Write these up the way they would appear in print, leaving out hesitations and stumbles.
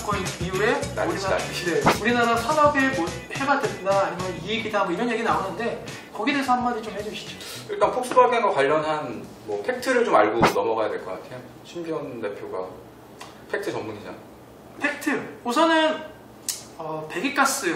사건 이후에 우리나라 산업의 뭐 해가 됐나 아니면 이익이다 뭐 이런 얘기 나오는데 거기에 대해서 한마디 좀 해주시죠. 일단 폭스바겐과 관련한 뭐 팩트를 좀 알고 넘어가야 될 것 같아요. 신비원 대표가 팩트 전문이잖아. 팩트 우선은 배기가스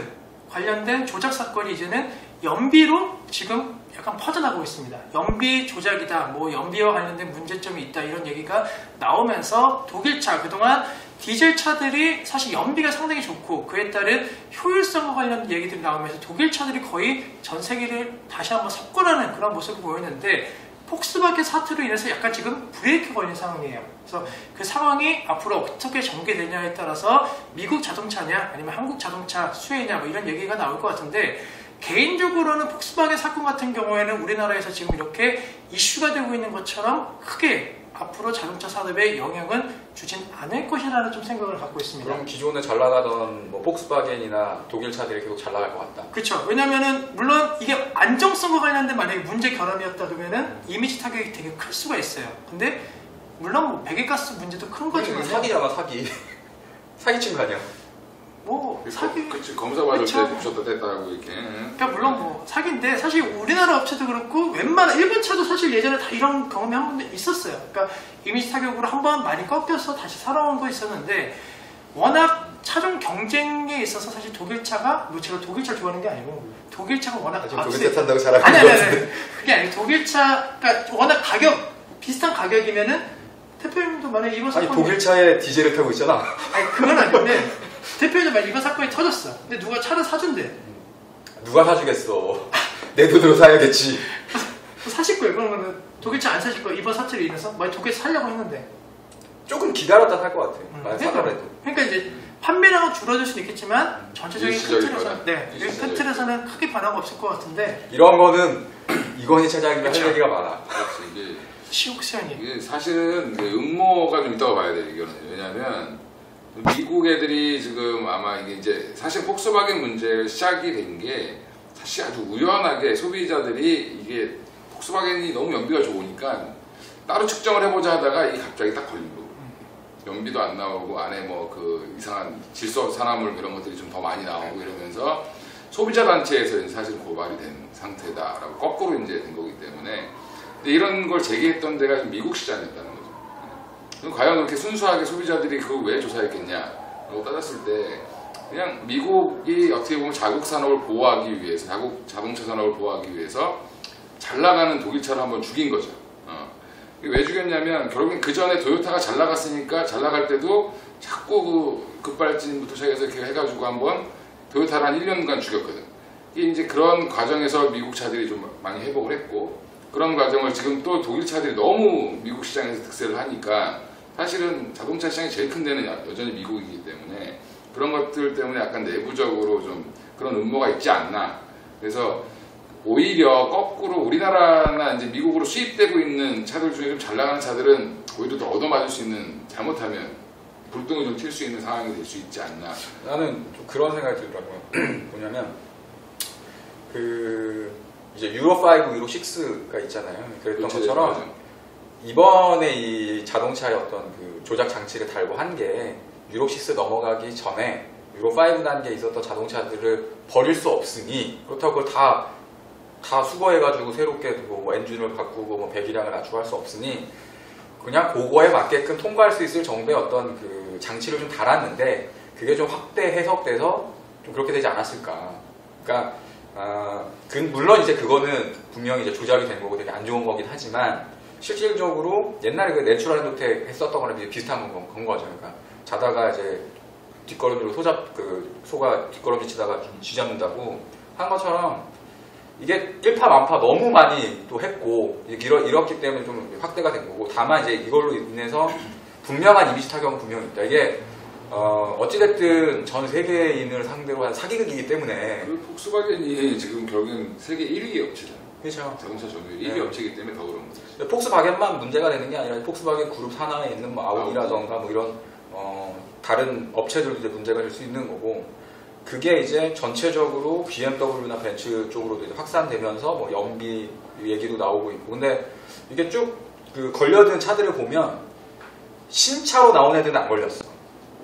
관련된 조작 사건이 이제는 연비로 지금 약간 퍼져나가고 있습니다. 연비 조작이다, 뭐 연비와 관련된 문제점이 있다 이런 얘기가 나오면서 독일차 그동안 디젤 차들이 사실 연비가 상당히 좋고 그에 따른 효율성과 관련된 얘기들이 나오면서 독일 차들이 거의 전 세계를 다시 한번 석권하는 그런 모습을 보였는데 폭스바겐 사태로 인해서 약간 지금 브레이크 걸린 상황이에요. 그래서 그 상황이 앞으로 어떻게 전개되냐에 따라서 미국 자동차냐 아니면 한국 자동차 수혜냐 뭐 이런 얘기가 나올 것 같은데 개인적으로는 폭스바겐 사건 같은 경우에는 우리나라에서 지금 이렇게 이슈가 되고 있는 것처럼 크게 앞으로 자동차 산업에 영향은 주진 않을 것이라는 좀 생각을 갖고 있습니다. 그럼 기존에 잘 나가던 뭐 폭스바겐이나 독일 차들이 계속 잘 나갈 것 같다. 그렇죠. 왜냐면은 물론 이게 안정성과 관련된 만약에 문제 결함이었다 그러면은 이미지 타격이 되게 클 수가 있어요. 근데 물론 뭐 배기가스 문제도 큰 거지만 사기잖아 사기. 사기친 거 아니야? 뭐 사기. 그치 검사 받을 때 붙였다 됐다고 이렇게. 그러니까 물론 뭐 사기인데 사실 우리나라 업체도 그렇고 웬만한 일본 차도 사실 예전에 다 이런 경험이 한 번도 있었어요. 그러니까 이미지 타격으로 한 번 많이 꺾여서 다시 살아온 거 있었는데 워낙 차종 경쟁에 있어서 사실 독일 차가 뭐 제가 독일 차 좋아하는 게 아니고 독일 차가 워낙 독일 차 탄다고 잘하는 거 아니 그게 아니고 독일 차 그러니까 워낙 비슷한 가격이면은 대표님도 만약에 이번 사건이 독일 차에 디젤을 타고 있잖아. 아니 그건 아닌데 대표님 만약 이번 사건이 터졌어. 근데 누가 차를 사준대. 누가 사주겠어. 내 돈으로 사야겠지. 사실 거예요. 그러면 독일 차 안 사실 거예요. 이번 사태로 인해서 만약 독일 차 살려고 했는데 조금 기다렸다 살 것 같아요. 그러니까 이제 판매량은 줄어들 수는 있겠지만 전체적인 큰 틀에서는 크게 변화가 없을 것 같은데 이런 거는 이건희 차장님이 할 얘기가 많아. 이게 시옥시연이 이게 사실은 음모가 좀 있다고 봐야 돼요. 이거는 왜냐하면 미국 애들이 지금 아마 이제 사실 폭스바겐 문제 시작이 된 게 사실 아주 우연하게 소비자들이 이게 폭스바겐이 너무 연비가 좋으니까 따로 측정을 해보자 하다가 이게 갑자기 딱 걸린 거고 연비도 안 나오고 안에 뭐 그 이상한 질소 산화물 이런 것들이 좀 더 많이 나오고 이러면서 소비자 단체에서 사실 고발이 된 상태다라고 거꾸로 이제 된 거기 때문에 근데 이런 걸 제기했던 데가 미국 시장이었다는 거죠. 그럼 과연 그렇게 순수하게 소비자들이 그걸 왜 조사했겠냐라고 따졌을 때 그냥 미국이 어떻게 보면 자국 산업을 보호하기 위해서 자국 자동차 산업을 보호하기 위해서 잘 나가는 독일차를 한번 죽인 거죠. 왜 죽였냐면 결국엔 그 전에 토요타가 잘 나갔으니까 잘 나갈 때도 자꾸 그 급발진부터 시작해서 이렇게 해가지고 한번 토요타를 한 1년간 죽였거든. 이게 이제 그런 과정에서 미국 차들이 좀 많이 회복을 했고 그런 과정을 지금 또 독일 차들이 너무 미국 시장에서 득세를 하니까 사실은 자동차 시장이 제일 큰 데는 여전히 미국이기 때문에 그런 것들 때문에 약간 내부적으로 좀 그런 음모가 있지 않나. 그래서 오히려 거꾸로 우리나라나 이제 미국으로 수입되고 있는 차들 중에 좀 잘 나가는 차들은 오히려 더 얻어맞을 수 있는 잘못하면 불똥이 좀 튈 수 있는 상황이 될 수 있지 않나. 나는 좀 그런 생각이 들더라고요. 뭐냐면 그 이제 유로5, 유로6가 있잖아요. 그랬던 것처럼 이번에 이 자동차의 어떤 그 조작 장치를 달고 한 게 유로6 넘어가기 전에 유로5 단계에 있었던 자동차들을 버릴 수 없으니 그렇다고 그걸 다 수거해가지고 새롭게 뭐 엔진을 바꾸고 뭐 배기량을 낮추고 할 수 없으니 그냥 그거에 맞게끔 통과할 수 있을 정도의 어떤 그 장치를 좀 달았는데 그게 좀 확대 해석돼서 좀 그렇게 되지 않았을까. 그러니까 물론 이제 그거는 분명히 이제 조작이 된 거고 되게 안 좋은 거긴 하지만 실질적으로 옛날에 그 내추럴 핸드텍 했었던 거랑 비슷한 건 거죠. 그러니까 자다가 이제 뒷걸음질로 소가 뒷걸음질 치다가 좀 쥐잡는다고 한 것처럼 이게 일파만파 너무 많이 또 했고 이렇기 때문에 좀 확대가 된 거고 다만 이제 이걸로 인해서 분명한 이미지 타격은 분명히 있다. 이게 어찌됐든 전 세계인을 상대로 한 사기극이기 때문에 그 폭스바겐이 지금 결국엔 세계 1위 업체잖아요. 그렇죠. 자동차 점유율 1위 업체이기 때문에 더 그런 거죠. 폭스바겐만 문제가 되는 게 아니라 폭스바겐 그룹 산하에 있는 뭐 아우디라던가 뭐 이런 다른 업체들도 이제 문제가 될 수 있는 거고 그게 이제 전체적으로 BMW나 벤츠 쪽으로도 이제 확산되면서 뭐 연비 얘기도 나오고 있고 근데 이게 쭉 그 걸려든 차들을 보면 신차로 나온 애들은 안 걸렸어.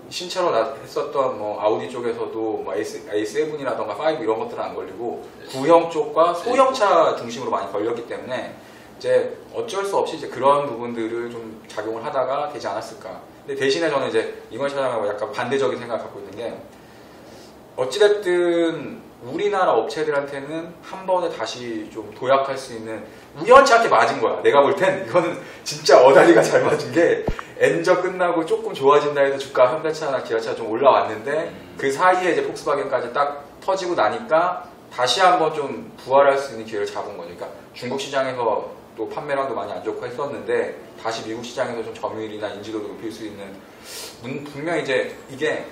신차로 했었던 뭐 아우디 쪽에서도 뭐 A7이라던가 5 이런 것들은 안 걸리고 구형 쪽과 소형차 중심으로 많이 걸렸기 때문에 이제 어쩔 수 없이 이제 그런 부분들을 좀 작용을 하다가 되지 않았을까. 근데 대신에 저는 이제 이걸 차장하고 약간 반대적인 생각을 갖고 있는 게 어찌됐든 우리나라 업체들한테는 한 번에 다시 좀 도약할 수 있는 우연치 않게 맞은 거야. 내가 볼 땐 이거는 진짜 어다리가 잘 맞은 게 엔저 끝나고 조금 좋아진다 해도 주가 현대차나 기아차 좀 올라왔는데 그 사이에 이제 폭스바겐까지 딱 터지고 나니까 다시 한번 좀 부활할 수 있는 기회를 잡은 거니까 중국 시장에서 또 판매량도 많이 안 좋고 했었는데 다시 미국 시장에서 좀 점유율이나 인지도를 높일 수 있는 분명 이제 이게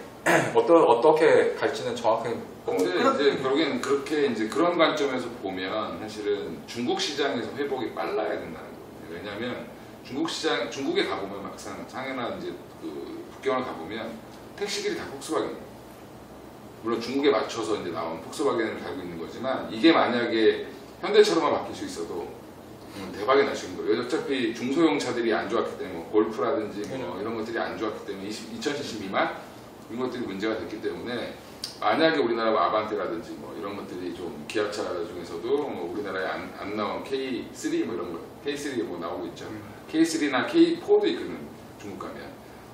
어떻게 갈지는 정확하게 근데 이제 결국에는 그렇게 이제 그런 관점에서 보면 사실은 중국 시장에서 회복이 빨라야 된다는 거예요. 왜냐하면 중국 시장 중국에 가보면 막상 상해나 이제 그 북경을 가보면 택시들이 다 폭스바겐. 물론 중국에 맞춰서 이제 나온 폭스바겐을 달고 있는 거지만 이게 만약에 현대차로만 바뀔 수 있어도 대박이 날 수 있는 거예요. 어차피 중소형 차들이 안 좋았기 때문에 뭐 골프라든지 뭐 이런 것들이 안 좋았기 때문에 2000cc 미만 이런 것들이 문제가 됐기 때문에 만약에 우리나라 뭐 아반떼라든지 뭐 이런 것들이 좀 기아차 중에서도 뭐 우리나라에 안 나온 K3 뭐 이런 거 K3 뭐 나오고 있죠. K3나 K4도 있거든 중국 가면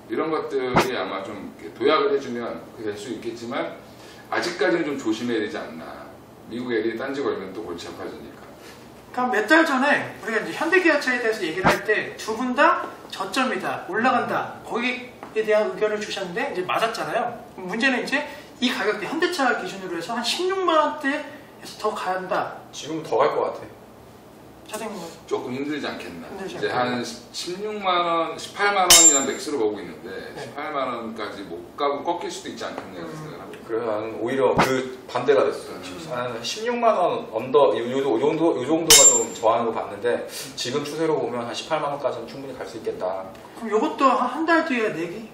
이런 것들이 아마 좀 도약을 해주면 될 수 있겠지만 아직까지는 좀 조심해야 되지 않나. 미국 애들이 딴지 걸면 또 골치 아파지니까. 그러니까 몇 달 전에 우리가 이제 현대기아차에 대해서 얘기를 할 때 두 분 다 저점이다, 올라간다 거기에 대한 의견을 주셨는데 이제 맞았잖아요. 문제는 이제 이 가격대 현대차 기준으로 해서 한 16만 원대에서 더 가야 한다. 지금 더 갈 것 같아. 차장님은 조금 힘들지 않겠나. 힘들지 이제 않겠나. 한 16만 원, 18만 원이란 맥스로 보고 있는데 네. 18만 원까지 못 가고 꺾일 수도 있지 않겠나 생각을 하고. 그래서 나는 오히려 그 반대가 됐어. 한 16만 원 언더 요 정도가 좀 저하는 거 봤는데 지금 추세로 보면 한 18만 원까지는 충분히 갈 수 있겠다. 그럼 이것도 한 달 뒤에 내기?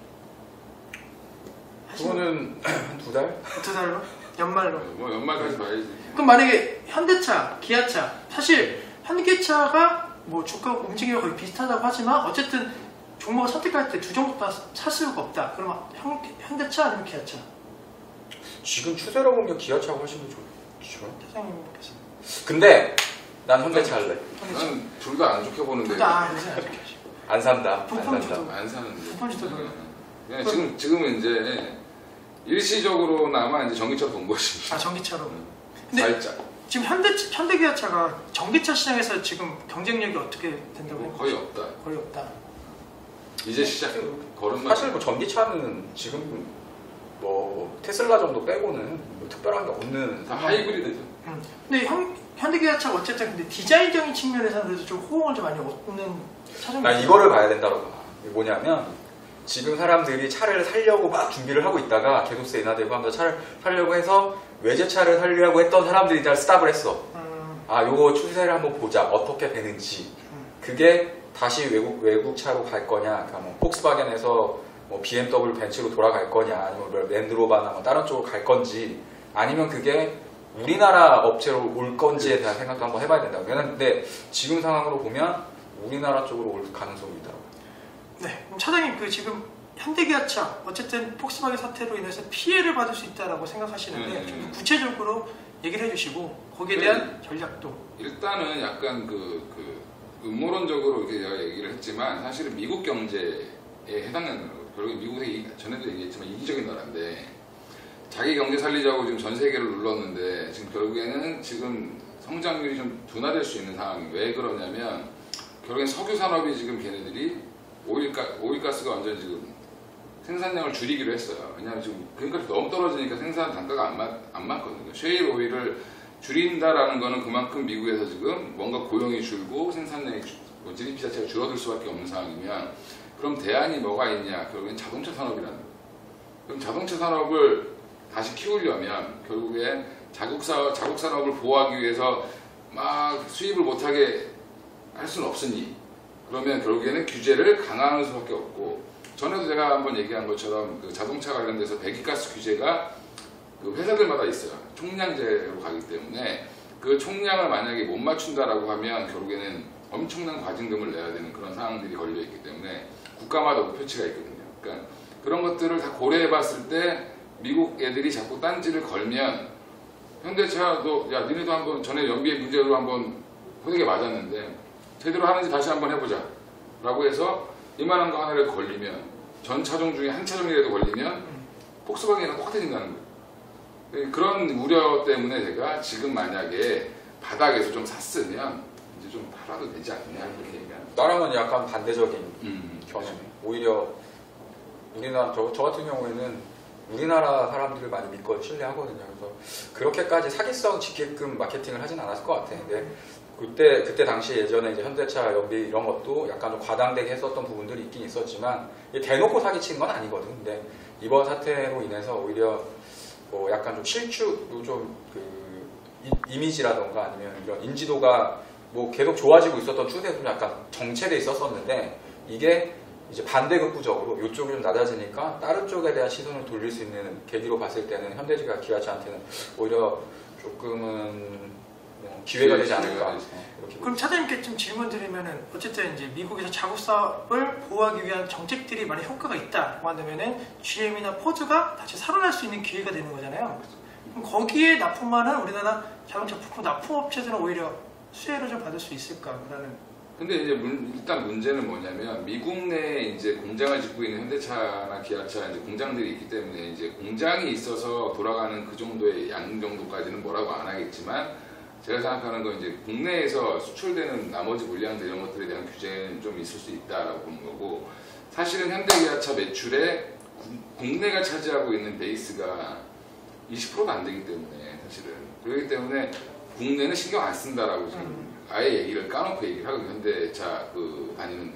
그거는 한 두 달? 두 달로? 연말로? 뭐 연말까지 봐야지. 그럼 만약에 현대차, 기아차 사실 현대차가 뭐 주가 움직임이 거의 비슷하다고 하지만 어쨌든 종목을 선택할 때 두 종목 다 살 수가 없다. 그러면 현대차 아니면 기아차? 지금 추세로 보면 기아차가 훨씬 더 좋죠. 사장님께서 근데 난 현대차 할래. 난 둘 다 안 좋게 보는데. 둘다 요새 안 좋게 안 산다. 안 부품 산다. 주도. 안 사는데. 부품주도 그냥 지금은 이제 일시적으로나마 이제 전기차 본 것이. 아 전기차로. 근데 살짝. 지금 현대기아차가 전기차 시장에서 지금 경쟁력이 어떻게 된다고 해요? 거의 없다. 거의 없다. 이제 시작. 걸음만. 사실 뭐 전기차는 지금 뭐 테슬라 정도 빼고는 뭐 특별한 게 없는 다 하이브리드죠. 근데 현대기아차가 어쨌든 근데 디자인적인 측면에서는 그래도 좀 호응을 좀 많이 얻는 차종이. 난 이거를 봐야 된다고 봐. 이게 뭐냐면 지금 사람들이 차를 사려고 막 준비를 하고 있다가 계속세 인하되고 하면서 차를 사려고 해서 외제차를 사려고 했던 사람들이 다 스탑을 했어. 아, 요거 추세를 한번 보자. 어떻게 되는지. 그게 다시 외국 차로 갈 거냐. 그러니까 뭐 폭스바겐에서 뭐 BMW 벤츠로 돌아갈 거냐. 아니면 뭐 랜드로버나 뭐 다른 쪽으로 갈 건지. 아니면 그게 우리나라 업체로 올 건지에 대한 생각도 한번 해봐야 된다고. 근데 지금 상황으로 보면 우리나라 쪽으로 올 가능성이 있더라고요. 네, 그럼 차장님 그 지금 현대기아차 어쨌든 폭스바겐 사태로 인해서 피해를 받을 수 있다라고 생각하시는데 좀 구체적으로 얘기를 해주시고 거기에 대한 전략도. 일단은 약간 그 음모론적으로 이렇게 제가 얘기를 했지만 사실은 미국 경제에 해당하는 거예요. 결국 미국이 전에도 얘기했지만 이기적인 나라인데 자기 경제 살리자고 지금 전 세계를 눌렀는데 지금 결국에는 지금 성장률이 좀 둔화될 수 있는 상황이 왜 그러냐면 결국엔 석유 산업이 지금 걔네들이 오일가스가 완전 지금 생산량을 줄이기로 했어요. 왜냐하면 지금 금값이 너무 떨어지니까 생산 단가가 안 맞거든요. 셰일 오일을 줄인다라는 거는 그만큼 미국에서 지금 뭔가 고용이 줄고 생산량이 GDP 자체가 줄어들 수밖에 없는 상황이면 그럼 대안이 뭐가 있냐? 결국엔 자동차 산업이라는 거예요. 그럼 자동차 산업을 다시 키우려면 결국엔 자국 산업을 보호하기 위해서 막 수입을 못하게 할 수는 없으니 그러면 결국에는 규제를 강화하는 수밖에 없고 전에도 제가 한번 얘기한 것처럼 그 자동차 관련돼서 배기가스 규제가 그 회사들마다 있어요. 총량제로 가기 때문에 그 총량을 만약에 못 맞춘다라고 하면 결국에는 엄청난 과징금을 내야 되는 그런 상황들이 걸려 있기 때문에 국가마다 목표치가 있거든요. 그러니까 그런 것들을 다 고려해봤을 때 미국 애들이 자꾸 딴지를 걸면 현대차도 야 니네도 한번 전에 연비의 문제로 한번 호되게 맞았는데 제대로 하는지 다시 한번 해보자 라고 해서 이만한 거 하나를 걸리면 전 차종 중에 한 차종이라도 걸리면 폭스바겐이랑 똑같아진다는 거예요. 그런 우려 때문에 제가 지금 만약에 바닥에서 좀 샀으면 이제 좀 팔아도 되지 않냐 그렇게 얘기하는. 나랑은 약간 반대적인 경우네. 오히려 우리나라 저 같은 경우에는 우리나라 사람들을 많이 믿고 신뢰하거든요. 그래서 그렇게까지 사기성 지게끔 마케팅을 하진 않았을 것 같아. 근데 그때 당시 예전에 이제 현대차 연비 이런 것도 약간 좀 과장되게 했었던 부분들이 있긴 있었지만 이게 대놓고 사기치는 건 아니거든. 근데 이번 사태로 인해서 오히려 뭐 약간 좀 실추, 좀 이미지라던가 아니면 이런 인지도가 뭐 계속 좋아지고 있었던 추세도 약간 정체돼 있었었는데 이게 이제 반대급부적으로 이쪽이 좀 낮아지니까 다른 쪽에 대한 시선을 돌릴 수 있는 계기로 봤을 때는 현대차 기아차한테는 오히려 조금은 기회가 되지 않을까. 이렇게. 그럼 차장님께 좀 질문 드리면은 어쨌든 이제 미국에서 자국 사업을 보호하기 위한 정책들이 만약 효과가 있다고 한다면은 GM이나 포드가 다시 살아날 수 있는 기회가 되는 거잖아요. 그럼 거기에 납품하는 우리나라 자동차 부품 납품업체들은 오히려 수혜를 좀 받을 수 있을까라는. 근데 이제 일단 문제는 뭐냐면 미국 내에 이제 공장을 짓고 있는 현대차나 기아차 이제 공장들이 있기 때문에 이제 공장이 있어서 돌아가는 그 정도의 양 정도까지는 뭐라고 안 하겠지만 제가 생각하는 건 이제 국내에서 수출되는 나머지 물량들 이런 것들에 대한 규제는 좀 있을 수 있다라고 보는 거고 사실은 현대기아차 매출에 국내가 차지하고 있는 베이스가 20%도 안 되기 때문에 사실은 그렇기 때문에 국내는 신경 안 쓴다라고 지금 아예 얘기를 까놓고 얘기를 하거든요. 현대차 다니는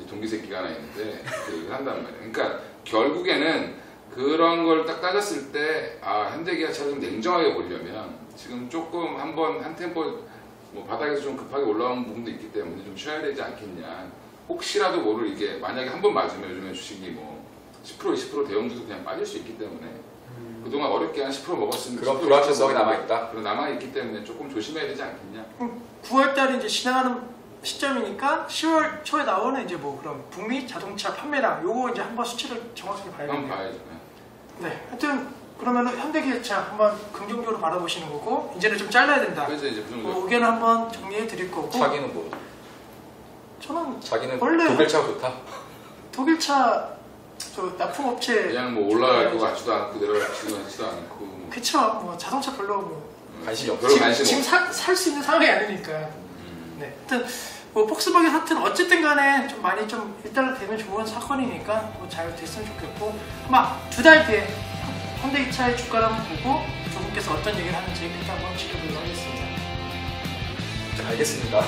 동기 새끼가 하나 있는데 그 얘기를 한단 말이에요. 그러니까 결국에는 그런 걸 딱 따졌을 때 현대기아차를 좀 냉정하게 보려면 지금 조금 한 템포 뭐 바닥에서 좀 급하게 올라온 부분도 있기 때문에 좀 쉬어야 되지 않겠냐. 혹시라도 모를 이게 만약에 한 번 맞으면 요즘에 주식이 뭐 10% 20% 대형주도 그냥 빠질 수 있기 때문에 그동안 어렵게 한 10% 먹었으면 그런 불확실성이 남아있다. 그런 남아있기 때문에 조금 조심해야 되지 않겠냐. 9월달이 이제 지나가는 시점이니까 10월 초에 나오는 이제 뭐 그런 북미 자동차 판매량 요거 이제 한번 수치를 정확하게 봐야겠네요. 한번 봐야죠. 네, 하여튼 그러면은 현대기아차 한번 긍정적으로 바라보시는 거고 이제는 좀 잘라야 된다. 그래서 이제 의견을 한번 정리해 드릴 거고. 자기는 뭐? 저는 자기는 원래 독일차가 좋다. 독일차 저 납품업체 그냥 뭐 올라갈 것 같지도 않고 내려갈 것 같지도 않고. 그쵸. 뭐 자동차 별로 뭐 관심이 없어. 별로 관심 지금 살 수 있는 상황이 아니니까. 네, 하여튼 뭐 폭스바겐 사태는 어쨌든 간에 좀 많이 좀 일단은 되면 좋은 사건이니까 뭐 잘 됐으면 좋겠고 아마 2달 뒤에 현대기차의 주가를 한번 보고 두 분께서 어떤 얘기를 하는지 일단 한번 지켜보도록 하겠습니다. 알겠습니다.